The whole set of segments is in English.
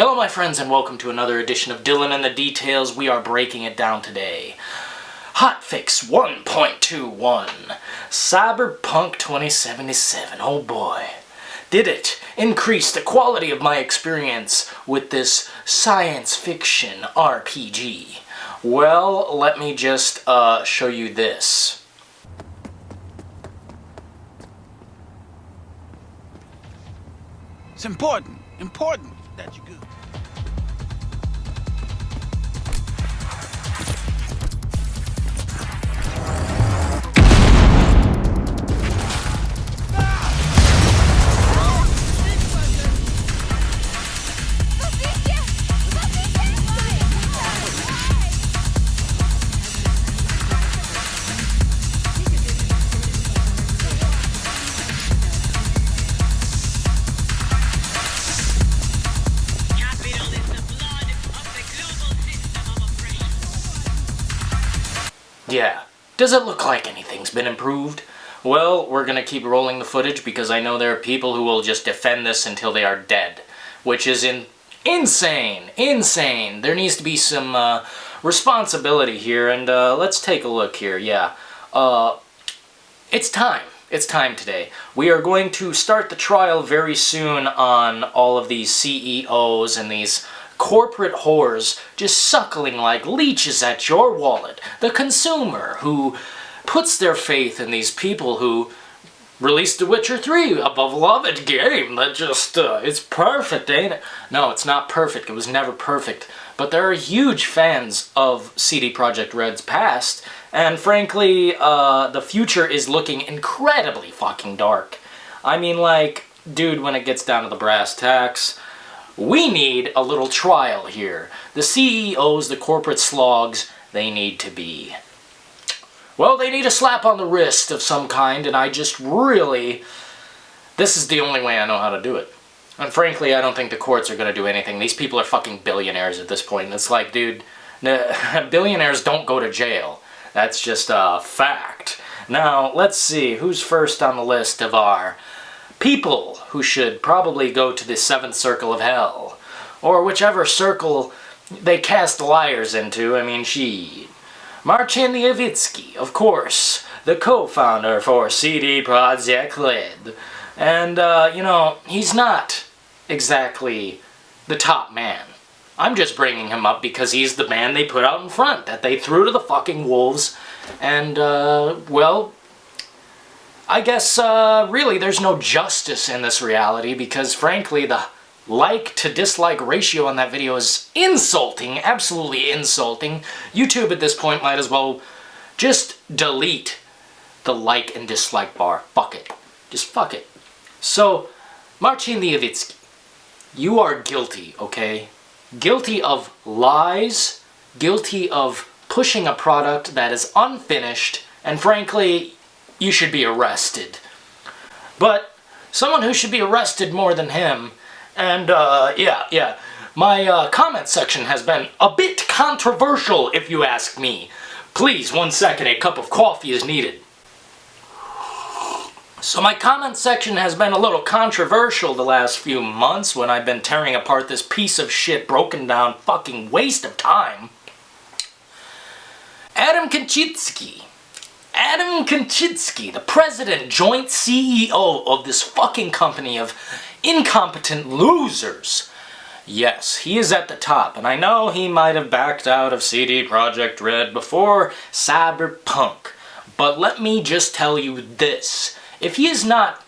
Hello my friends and welcome to another edition of Dylan and the Details. We are breaking it down today. Hotfix 1.21. Cyberpunk 2077. Oh boy. Did it increase the quality of my experience with this science fiction RPG? Well, let me just show you this. It's important that you go. Yeah. Does it look like anything's been improved? Well, we're gonna keep rolling the footage because I know there are people who will just defend this until they are dead. Which is insane! Insane! There needs to be some responsibility here, and let's take a look here. Yeah. It's time. It's time today. We are going to start the trial very soon on all of these CEOs and these corporate whores just suckling like leeches at your wallet. The consumer who puts their faith in these people who released The Witcher 3, a beloved game that just, it's perfect, ain't it? No, it's not perfect. It was never perfect. But there are huge fans of CD Projekt Red's past, and frankly, the future is looking incredibly fucking dark. I mean, like, dude, when it gets down to the brass tacks, we need a little trial here. The CEOs, the corporate slogs, they need to be... well, they need a slap on the wrist of some kind, and I just really... this is the only way I know how to do it. And frankly, I don't think the courts are going to do anything. These people are fucking billionaires at this point. And it's like, dude, billionaires don't go to jail. That's just a fact. Now, let's see, who's first on the list of our people who should probably go to the seventh circle of hell, or whichever circle they cast liars into. I mean, Marcin Levitsky, of course, the co-founder for CD Projekt Red, and you know, he's not exactly the top man. I'm just bringing him up because he's the man they put out in front, that they threw to the fucking wolves, and well, I guess, really, there's no justice in this reality because, frankly, the like-to-dislike ratio on that video is insulting, absolutely insulting. YouTube, at this point, might as well just delete the like and dislike bar. Fuck it. Just fuck it. So, Marcin Levitsky, you are guilty, okay? Guilty of lies, guilty of pushing a product that is unfinished, and frankly, you should be arrested. But someone who should be arrested more than him, and yeah, my comment section has been a bit controversial if you ask me. Please, 1 second, a cup of coffee is needed. So my comment section has been a little controversial the last few months when I've been tearing apart this piece of shit, broken down fucking waste of time. Adam Konchitsky, the president, joint CEO of this fucking company of incompetent losers. Yes, he is at the top, and I know he might have backed out of CD Projekt Red before Cyberpunk, but let me just tell you this. If he is not,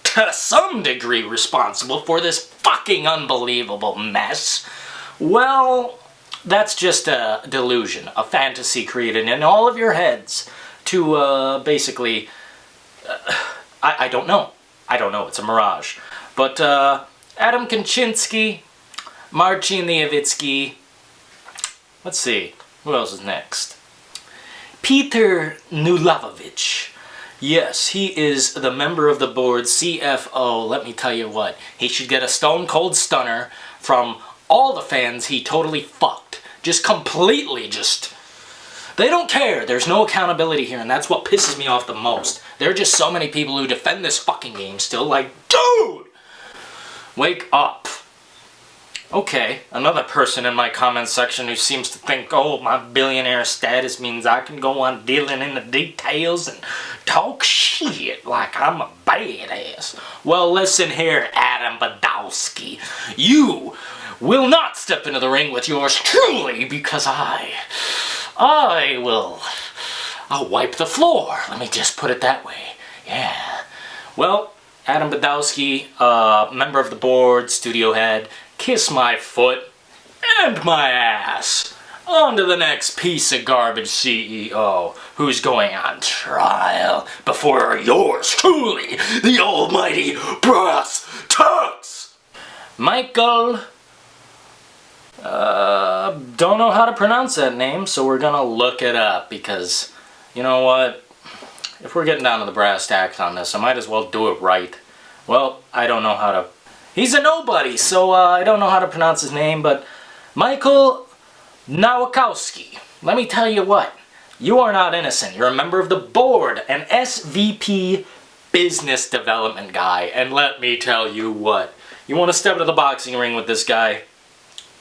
to some degree, responsible for this fucking unbelievable mess, well, that's just a delusion, a fantasy created in all of your heads to, basically, I don't know. I don't know, it's a mirage. But, Adam Konchitsky, Marcin Levitsky, let's see, who else is next? Peter Nulavovich. Yes, he is the member of the board, CFO. Let me tell you what, he should get a stone cold stunner from all the fans he totally fucked. Just completely just... they don't care. There's no accountability here, and that's what pisses me off the most. There are just so many people who defend this fucking game still, like, dude! Wake up. Okay, another person in my comment section who seems to think, oh, my billionaire status means I can go on dealing in the details and talk shit like I'm a badass. Well, listen here, Adam Badowski. You will not step into the ring with yours truly because I'll wipe the floor. Let me just put it that way. Yeah. Well, Adam Badowski, member of the board, studio head, kiss my foot and my ass. On to the next piece of garbage CEO who's going on trial before yours truly, the almighty brass tux. Michael, don't know how to pronounce that name, so we're gonna look it up because, you know what? If we're getting down to the brass tacks on this, I might as well do it right. Well, I don't know how to... He's a nobody, so I don't know how to pronounce his name, but Michael Nowakowski. Let me tell you what. You are not innocent. You're a member of the board, an SVP business development guy, and let me tell you what. You want to step into the boxing ring with this guy?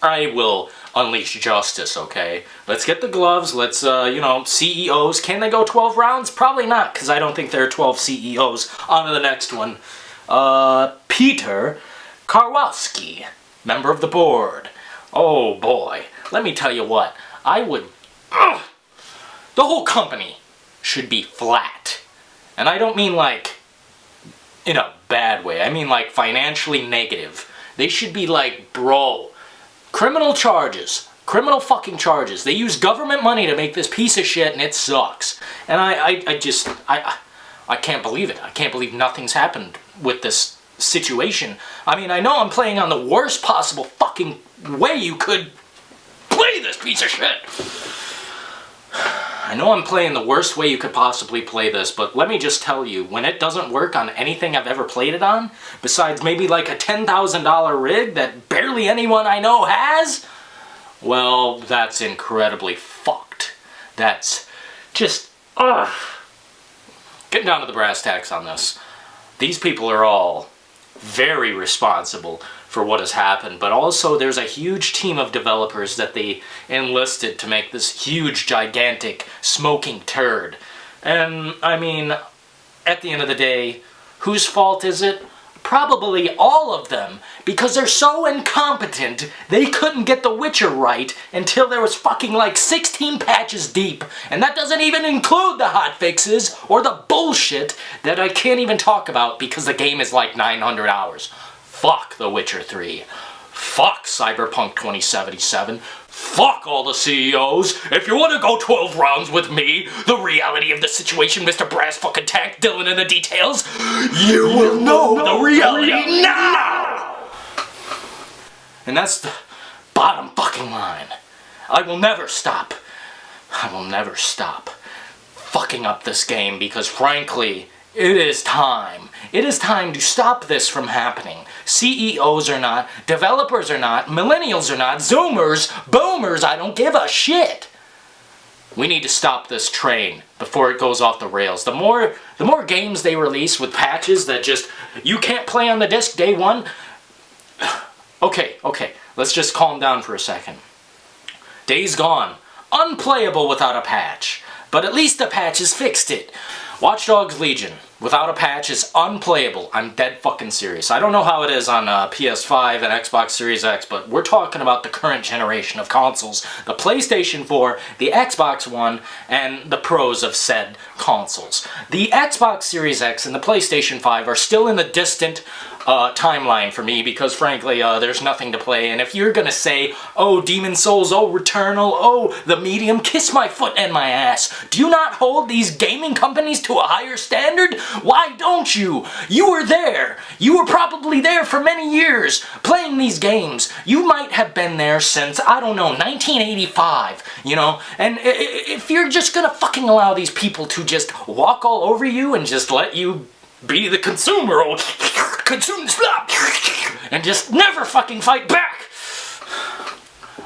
I will unleash justice, okay? Let's get the gloves, let's, CEOs. Can they go 12 rounds? Probably not, because I don't think there are 12 CEOs. On to the next one. Peter Karwowski, member of the board. Oh boy, let me tell you what. I would... the whole company should be flat. And I don't mean like in a bad way. I mean like financially negative. They should be like, bro... Criminal charges. Criminal fucking charges. They use government money to make this piece of shit and it sucks. And I can't believe it. I can't believe nothing's happened with this situation. I mean, I know I'm playing on the worst possible fucking way you could play this piece of shit. I know I'm playing the worst way you could possibly play this, but let me just tell you, when it doesn't work on anything I've ever played it on, besides maybe like a $10,000 rig that barely anyone I know has, well, that's incredibly fucked. That's just, Getting down to the brass tacks on this. These people are all very responsible for what has happened, but also there's a huge team of developers that they enlisted to make this huge, gigantic, smoking turd. And, I mean, at the end of the day, whose fault is it? Probably all of them, because they're so incompetent, they couldn't get The Witcher right until there was fucking like 16 patches deep, and that doesn't even include the hotfixes or the bullshit that I can't even talk about because the game is like 900 hours. Fuck The Witcher 3. Fuck Cyberpunk 2077. Fuck all the CEOs. If you want to go 12 rounds with me, the reality of the situation, Mr. Brass fucking Tank, Dylan in the details, you will know the reality now! And that's the bottom fucking line. I will never stop. I will never stop fucking up this game because frankly, it is time. It is time to stop this from happening. CEOs are not, developers are not, millennials are not, Zoomers, boomers, I don't give a shit. We need to stop this train before it goes off the rails. The more games they release with patches that just, you can't play on the disc day one. Okay, let's just calm down for a second. Days Gone, unplayable without a patch. But at least the patch has fixed it. Watch Dogs Legion, without a patch, is unplayable. I'm dead fucking serious. I don't know how it is on PS5 and Xbox Series X, but we're talking about the current generation of consoles. The PlayStation 4, the Xbox One, and the pros of said consoles. The Xbox Series X and the PlayStation 5 are still in the distant timeline for me because frankly there's nothing to play, and if you're gonna say, oh Demon Souls, oh Returnal, oh The Medium, kiss my foot and my ass. Do you not hold these gaming companies to a higher standard? Why don't you? You were there. You were probably there for many years playing these games. You might have been there since, I don't know, 1985, you know, and if you're just gonna fucking allow these people to just walk all over you and just let you be the consumer, or consume slop, and just never fucking fight back.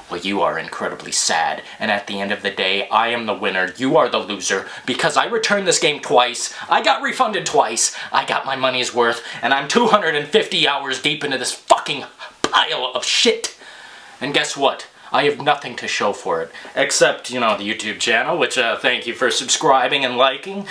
Well, you are incredibly sad, and at the end of the day, I am the winner, you are the loser, because I returned this game twice, I got refunded twice, I got my money's worth, and I'm 250 hours deep into this fucking pile of shit. And guess what? I have nothing to show for it, except, the YouTube channel, which, thank you for subscribing and liking.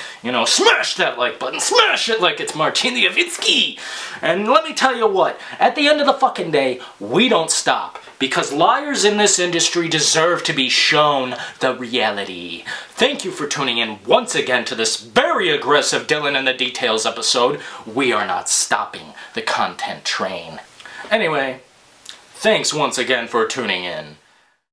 Smash that like button, smash it like it's Martin Lewinsky! And let me tell you what, at the end of the fucking day, we don't stop, because liars in this industry deserve to be shown the reality. Thank you for tuning in once again to this very aggressive Dylan in the Details episode. We are not stopping the content train. Anyway, thanks once again for tuning in.